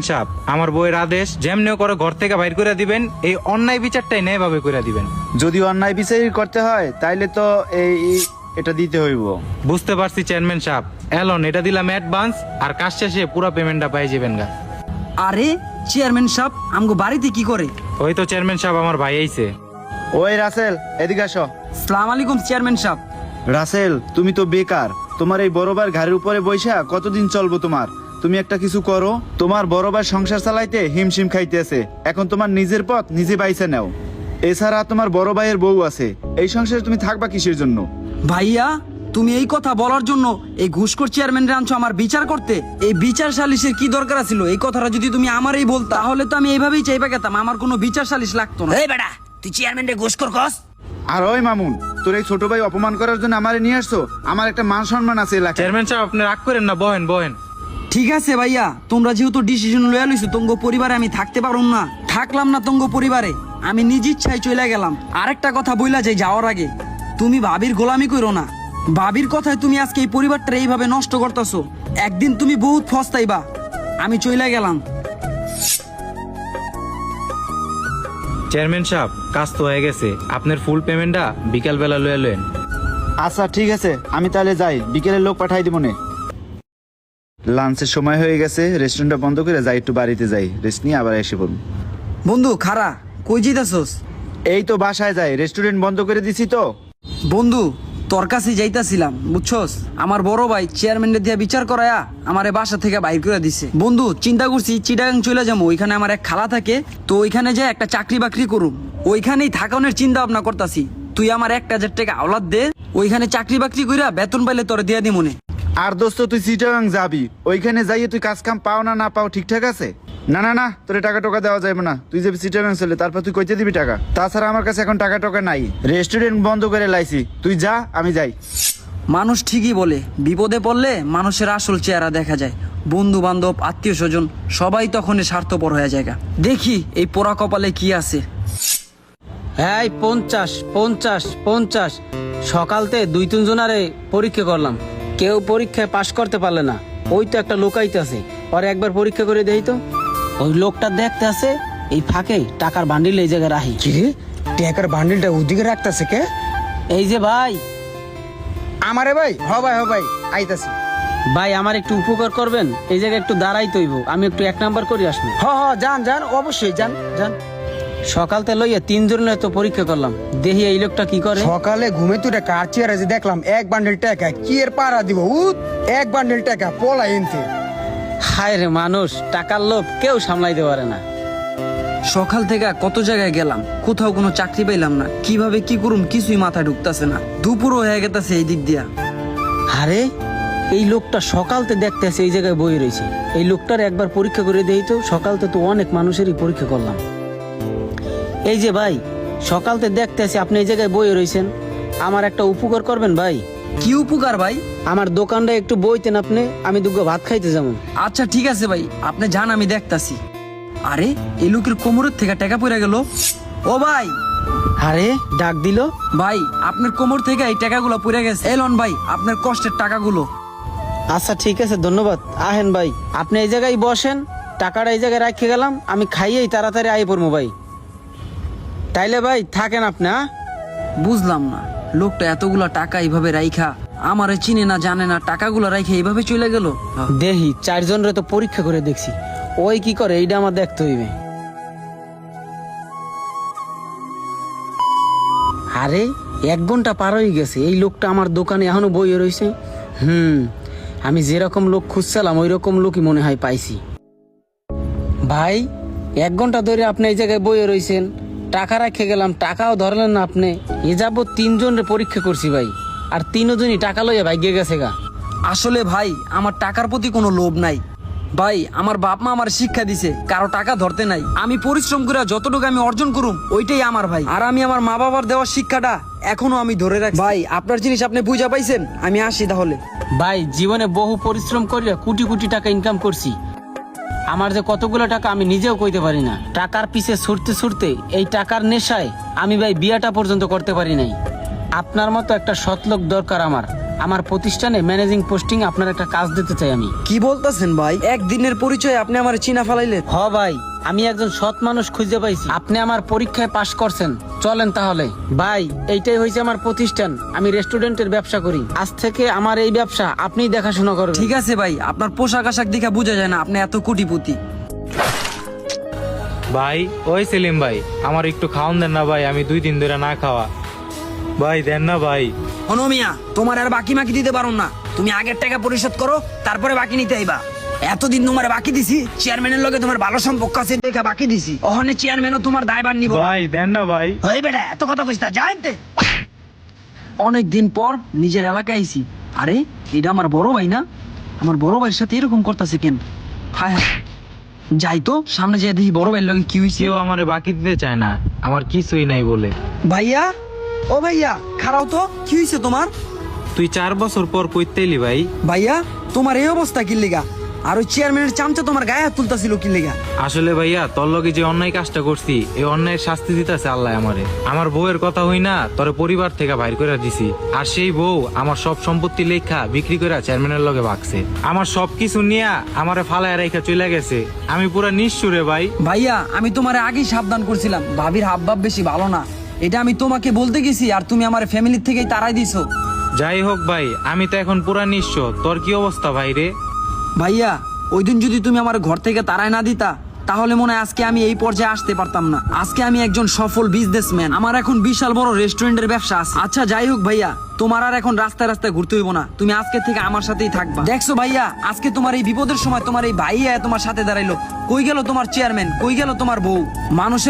সাহেব, আমার বইয়ের আদেশ যেমনি করে ঘর থেকে বাইর করে দিবেন, এই অন্যায় বিচারটাই ন্যায়ভাবে করে দিবেন। যদি অন্যায় বিচার করতে হয় তাইলে তো এটা দিতে হইব। বুঝতে পারছি চেয়ারম্যান সাহেব, এলন এটা দিলাম অ্যাডভান্স, আর কাজ শেষে পুরো পেমেন্টটা পাই যাবেন গা। আরে চেয়ারম্যান সাহেব আমগো বাড়িতে কি করে? ওই তো চেয়ারম্যান সাহেব, আমার ভাই আইছে। ওই রাসেল, এদিকে আসো। সালাম আলাইকুম চেয়ারম্যান সাহেব। রাসেল, তুমি তো বেকার। তোমার এই বড় ভাইয়ের ঘাড়ের উপরে বইসা কতদিন চলবো তোমার? তুমি একটা কিছু করো। তোমার বড় ভাই সংসার চালাইতে হিমশিম খাইতেছে, এখন তোমার নিজের পথ নিজে বাইছে নাও। এছাড়া তোমার বড় ভাইয়ের বউ আছে, এই সংসারে তুমি থাকবা কিসের জন্য? ভাইয়া, তুমি এই কথা বলার জন্য এই ঘুষখোর চেয়ারম্যানরে আনছো আমার বিচার করতে? এই বিচার সালিশের কি দরকার ছিল? এই কথাটা যদি তুমি আমারই বলতা তাহলে তো আমি এইভাবেই চাইবা গেতাম, আমার কোনো বিচার সালিশ লাগতো না। এই বেটা, তুই চেয়ারম্যানরে ঘুষখোর কস? আর ওই মামুন, তোর এই ছোট ভাই অপমান করার জন্য আমারে নিয়ে আসছো? আমার একটা মান সম্মান আছে এলাকায়। চেয়ারম্যান সাহেব, আপনি রাগ করেন না, বহেন বহেন। ঠিক আছে ভাইয়া, তোমরা যেহেতু ডিসিশন লয়ে লইছো, তঙ্গ পরিবারে আমি থাকতে পারুম না, থাকলাম না তঙ্গ পরিবারে, আমি নিজ ইচ্ছায় চলে গেলাম। আরেকটা কথা বইলা যাই যাওয়ার আগে, তুমি ভাবির গোলামি করো না। ভাবির কথায় তুমি আজকে এই পরিবারটা এইভাবে নষ্ট করতেছো, একদিন তুমি বহুত ফস্তাইবা। আমি চলে গেলাম। চেয়ারম্যান সাহেব, কাজ তো হয়ে গেছে, আপনার ফুল পেমেন্টটা বিকাল বেলা লয়ে লেন। আচ্ছা ঠিক আছে, আমি তাহলে যাই, বিকেলে লোক পাঠাই দিব নে। লাঞ্চের সময় হয়ে গেছে, রেস্টুরেন্টটা বন্ধ করে যাই, একটু বাড়িতে যাই, রেস্ট নিয়ে আবার এসে পড়ব। বন্ধু খারা, কই যাইতাছস? এই তো বাসায় যাই, রেস্টুরেন্ট বন্ধ করে দিছি তো। বন্ধু তোর কাছে যাইতাছিলাম, বুঝছস, আমার বড় ভাই চেয়ারম্যানের দিয়া বিচার করায়া আমারে বাসা থেকে বাইর করে দিছে। বন্ধু চিন্তা করছি চিটাগাং চলে যাবো, ওইখানে আমার এক খালা থাকে, তো ওইখানে যাই একটা চাকরি বাকরি করুম, ওইখানেই থাকানোর চিন্তা ভাবনা করতাছি। তুই আমার 1,000 টাকা আওলাদ দে, ওইখানে চাকরি বাকরি কইরা বেতন পাইলে তোর দিয়া দি মনে। আর দোস্ত, তুই চিটাগাং যাবি, ওইখানে যাইয়ে তুই কাজ কাম পাও না পাও ঠিকঠাক আছে? না না না, তোর টাকা টোকা দেওয়া যাবে না। তুই যাবি চিটাগাং চলে, তারপর তুই কইতে দিবি টাকা? তাছাড়া আমার কাছে এখন টাকা টোকা নাই, রেস্টুরেন্ট বন্ধ করে লাইছি। তুই যা, আমি যাই। মানুষ ঠিকই বলে, বিপদে পড়লে মানুষের আসল চেহারা দেখা যায়। বন্ধু বান্ধব আত্মীয় স্বজন সবাই তখন স্বার্থপর হয়ে যায়। দেখি এই পোড়া কপালে কি আছে। হ্যাঁ 50 50 50 সকালতে 2-3 জনারে পরীক্ষা করলাম, কেউ পরীক্ষায় পাশ করতে পারলে না। ওই তো একটা লোক আইতাছে, আর একবার পরীক্ষা করে দেই তো। ওই লোকটা দেখতে আছে এই ফাঁকে টাকার বান্ডিল এই জায়গায় রাখি। কি রে, টাকার বান্ডিলটা ওদিকে রাখতেছে কে? এই যে ভাই, আমারে ভাই, হ ভাই আইতাছি। ভাই আমার একটু উপকার করবেন, এই জায়গায় একটু দাঁড়াই তৈব, আমি একটু 1 নাম্বার করে আসবো। যান অবশ্যই যান। সকালতে লইয়া 3 জনের তো পরীক্ষা করলাম, দেখি এই লোকটা কি করে। সকালে ঘুমে তুই কার চেয়ারে যে দেখলাম এক বান্ডিল টাকা, কি এর পাড়া দিব এক বান্ডিল টাকা পলা এনতে। হায় রে মানুষ, টাকার লোভ কেউ সামলাইতে পারে না। সকাল থেকে কত জায়গায় গেলাম, কোথাও কোনো চাকরি পাইলাম না, কিভাবে কি করুম কিছুই মাথায় ঢুকতেছে না। দুপুরও হয়ে গেছে এই দিক দিয়া। আরে এই লোকটা সকালতে দেখতে আছে এই জায়গায় বই রয়েছে, এই লোকটার একবার পরীক্ষা করে দেই তো। সকালতে তো অনেক মানুষেরই পরীক্ষা করলাম। এই যে ভাই, সকালতে দেখতে আছে আপনি এই জায়গায় বই রয়েছেন, আমার একটা উপকার করবেন ভাই? কি উপকার ভাই? আমার দোকানটা একটু বইতেন আপনি, আমি দুগো ভাত খাইতে যাবো। আচ্ছা ঠিক আছে ভাই, আপনি যান, আমি দেখতাছি। আরে এই লোকের কোমরের থেকে টাকা পড়ে গেল। ও ভাই, আরে ডাক দিল। ভাই আপনার কোমর থেকে এই টাকাগুলো পড়ে গেছে, এলন ভাই আপনার কষ্টের টাকাগুলো। আচ্ছা ঠিক আছে, ধন্যবাদ। আহেন ভাই, আপনি এই জায়গায় বসেন, টাকাটা এই জায়গায় রাখে গেলাম, আমি খাইয়েই তাড়াতাড়ি আই পড়বো ভাই। তাইলে ভাই থাকেন আপনি। বুঝলাম না, লোকটা এতগুলা টাকা এইভাবে রাইখা আমারে চিনে না জানে না, টাকাগুলো রাইখা এইভাবে চলে গেল। দেখি 4 জনের তো পরীক্ষা করে দেখছি, ওই কি করে এইটা আমার দেখতে হইবে। আরে 1 ঘন্টা পার হয়ে গেছে, এই লোকটা আমার দোকানে এখনো বইয়ে রয়েছে। আমি যেরকম লোক খুঁজছিলাম ওই রকম লোকই মনে হয় পাইছি। ভাই 1 ঘন্টা ধরে আপনি এই জায়গায় বইয়ে রয়েছেন, টাকা রাখে গেলাম, টাকাও ধরলেন না আপনি। এ যাবো 3 জনের পরীক্ষা করছি ভাই, আর 3 জনই টাকা লইয়া ভাগ্যে গেছে গা। আসলে ভাই আমার টাকার প্রতি কোনো লোভ নাই ভাই, আমার বাপ মা আমার শিক্ষা দিছে কারো টাকা ধরতে নাই। আমি পরিশ্রম করে যতটুকু আমি অর্জন করুম ওইটাই আমার ভাই, আর আমি আমার মা বাবার দেওয়ার শিক্ষাটা এখনো আমি ধরে রাখি। ভাই আপনার জিনিস আপনি বুঝা পাইছেন, আমি আসি তাহলে। ভাই জীবনে বহু পরিশ্রম করিয়া কোটি কোটি টাকা ইনকাম করছি, আমার যে কতগুলো টাকা আমি নিজেও কইতে পারি না। টাকার পিছে ছুটতে ছুটতে এই টাকার নেশায় আমি ভাই বিয়াটা পর্যন্ত করতে পারি নাই। আপনার মতো একটা সৎলোক দরকার আমার, আমার প্রতিষ্ঠানে ম্যানেজিং পোস্টিং আপনার একটা কাজ দিতে চাই আমি। কি বলতেছেন ভাই? একদিনের পরিচয় আপনি আমার চিনা ফালাইলেন। হ ভাই, আমি একজন সৎ মানুষ খুঁজে পাইছি। আপনি আমার পরীক্ষায় পাশ করছেন, চলেন তাহলে। ভাই, এইটাই হয়েছে আমার প্রতিষ্ঠান, আমি রেস্টুরেন্টের ব্যবসা করি। আজ থেকে আমার এই ব্যবসা আপনিই দেখাশোনা করবেন। ঠিক আছে ভাই, আপনার পোশাক আশাক দেখে বোঝা যায় না আপনি এত কোটিপতি। ভাই, ওই সেলিম ভাই, আমার একটু খাওয়ান দেন না ভাই, আমি 2 দিন ধরে না খাওয়া। ভাই দেন না ভাই। হনো মিয়া, তোমার আর বাকি মাকি দিতে পারো না। তুমি আগের টাকা পরিশোধ করো, তারপরে বাকি নিতে আইবা। এতদিন তোমার বাকি দিছি, চেয়ারম্যানের লগে তোমার ভালো সম্পর্ক আছে দেখা বাকি দিছি। ওখানে চেয়ারম্যানও তোমার দায়ভার নিব। ভাই দেন না ভাই। হই বেটা, এত কথা কইছ না, জানতে। অনেক দিন পর নিজের এলাকায় আইছি। আরে এটা আমার বড় ভাই না? আমার বড় ভাইয়ের সাথে এরকম করতেছে কেন? হায় হায়, যাই তো সামনে যেয়ে দেখি বড় ভাইয়ের লগে কি হয়েছে। কেউ আমারে বাকি দিতে চায় না, আমার কিছুই নাই বলে। ভাইয়া, ও ভাইয়া খারাও তো, কি হয়েছে তোমার? তুই 4 বছর পর কইতে এলি ভাই? ভাইয়া তোমার এই অবস্থা কি লিগা? আর ওই চেয়ারম্যানের চামচা তোমার গায়ে হাত তুলতাছিল কি লিগা? আসলে ভাইয়া, তোর লগে যে অন্যায় কাজটা করছি, এই অন্যায়ের শাস্তি দিতেছে আল্লাহ আমারে। আমার বউয়ের কথা হই না, তোর পরিবার থেকে বাইর করে দিছি। আর সেই বউ আমার সব সম্পত্তি লেখা বিক্রি করে চেয়ারম্যানের লগে ভাগছে। আমার সবকিছু নিয়া আমারে ফালায় রেখা চলে গেছে। আমি পুরা নিঃস্বরে ভাই। ভাইয়া আমি তোমারে আগেই সাবধান করছিলাম, ভাবির হাবভাব বেশি ভালো না। এটা আমি তোমাকে বলতে গেছি আর তুমি আমার ফ্যামিলির থেকেই তাড়াই দিছো। যাই হোক ভাই, আমি তো এখন পুরা নিঃস্ব। তোর কি অবস্থা ভাই রে? ভাইয়া ওই দিন যদি তুমি আমার ঘর থেকে তাড়াই না দিতা, তাহলে মনে হয় আজকে আমি এই পর্যায়ে আসতে পারতাম না। আজকে আমি একজন সফল বিজনেসম্যান, আমার এখন বিশাল বড় রেস্টুরেন্টের ব্যবসা আছে। আচ্ছা যাই হোক ভাইয়া, তোমার আর এখন রাস্তায় রাস্তায় ঘুরতে হইব না, তুমি আজকে থেকে আমার সাথেই থাকবা। দেখছো ভাইয়া, আজকে তোমার এই বিপদের সময় তোমার এই ভাইয়া তোমার সাথে দাঁড়াইলো। কই গেল তোমার চেয়ারম্যান, কই গেল তোমার বউ? মানুষের